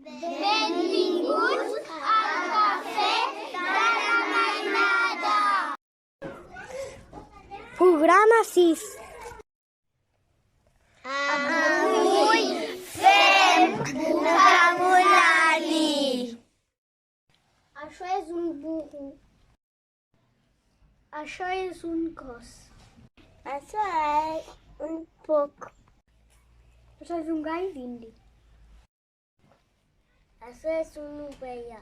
Benvinguts al Cafè de la Mainada. Programa 6. Avui fem vocabulari. Això és un burro. Això és un cos. Això és un porc. Això és un gall d'indi. Això és una ovella.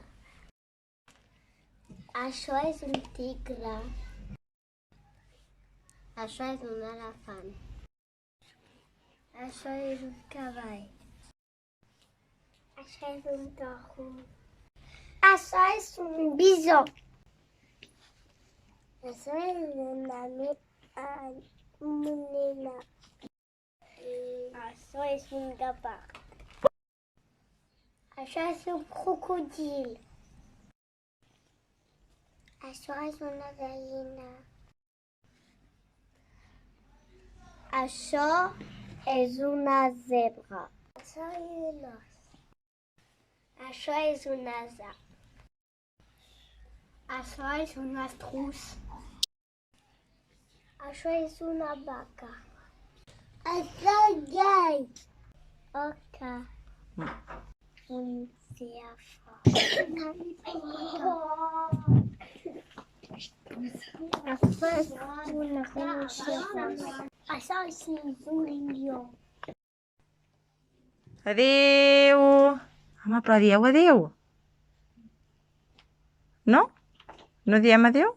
Això és un tigre. Això és un elefant. Això és un cavall. Això és un toro. Això és un bisó. Això és una nena. Això és un gavard. Això és un crocodil. Això és una gallina. Això és una zebra. Això és un os. Això és un ase. Això és un estruç. Això és una vaca. Això és gall. Oca. Un ciafo. Això és una rinoceros. Això és un lió. Adéu. Home, però dieu adéu. No? No diem adéu?